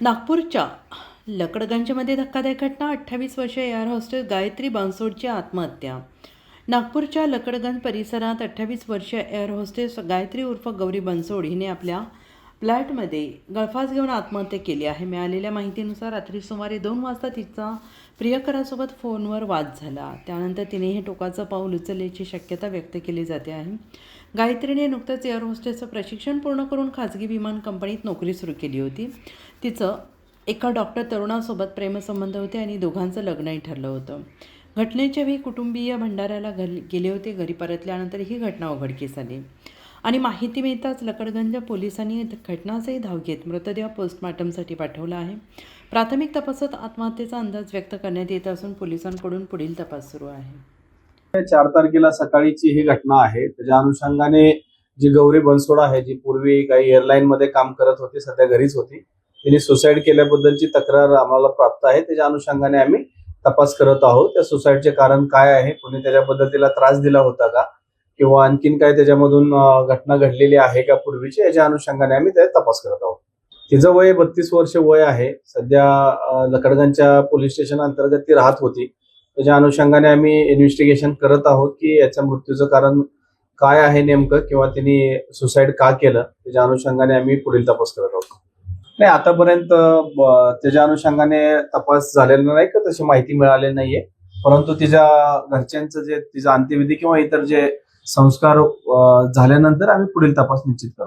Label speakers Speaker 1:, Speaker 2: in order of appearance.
Speaker 1: नागपूरच्या लकडगंजमध्ये धक्कादायक घटना. 28 वर्षीय एअर होस्टेस गायत्री बनसोडची आत्महत्या. नागपूरच्या लकडगंज परिसरात 28 वर्षीय एअर होस्टेस गायत्री उर्फ गौरी बनसोड हिने आपल्या फ्लॅटमध्ये गळफास घेऊन आत्महत्या केली आहे. मिळालेल्या माहितीनुसार रात्री सुमारे 2 वाजता तिचा प्रियकरासोबत फोनवर वाद झाला. त्यानंतर तिने हे टोकाचं पाऊल उचलल्याची शक्यता व्यक्त केली जाते आहे. गायत्रीने नुकतंच एअर होस्टेसचं प्रशिक्षण पूर्ण करून खाजगी विमान कंपनीत नोकरी सुरू केली होती. तिचं एका डॉक्टर तरुणासोबत प्रेमसंबंध होते आणि दोघांचं लग्नही ठरलं होतं. घटनेच्या वेळी कुटुंबीय भंडाऱ्याला गेले होते. घरी परतल्यानंतर ही घटना उघडकीस आली आणि माहिती मिळताच लकडगंज पोलिसांनी घटनाचंही धाव घेत मृतदेह पोस्टमॉर्टमसाठी पाठवला आहे. प्राथमिक तपासात आत्महत्येचा अंदाज व्यक्त करण्यात येत असून पोलिसांकडून पुढील तपास सुरू आहे.
Speaker 2: 4 तारखेला सकाळीची ही घटना आहे. त्याच्या अनुषंगाने जी गौरी बनसोड आहे, जी पूर्वी काही एअरलाईन मध्ये काम करत होती, सध्या घरीच होती, तिने सुसाईड केल्याबद्दलची तक्रार आम्हाला प्राप्त आहे. त्याच्या अनुषंगाने आम्ही तपास करत आहोत. त्या सुसाईडचे कारण काय आहे, कोणी त्याच्याबद्दल तिला त्रास दिला होता का किंवा आणखीन काय त्याच्यामधून घटना घडलेली आहे का पूर्वीची, याच्या अनुषंगाने आम्ही त्या तपास करत आहोत. तिचं वय 32 वर्ष वय आहे. सध्या लकडगंजच्या पोलीस स्टेशन अंतर्गत ती राहत होती. त्याच्या अनुषंगाने आम्ही इन्व्हेस्टिगेशन करत आहोत की याच्या मृत्यूचं कारण काय आहे नेमकं किंवा तिने सुसाईड का केलं, त्याच्या अनुषंगाने आम्ही पुढील तपास करत आहोत. नाही, आतापर्यंत त्याच्या अनुषंगाने तपास झालेला नाही का तशी माहिती मिळालेली नाहीये. परंतु तिच्या घरच्यांचं जे तिचा अंत्यविधी किंवा इतर जे संस्कार झाल्यानंतर आम्ही पुढील तपास निश्चित करू.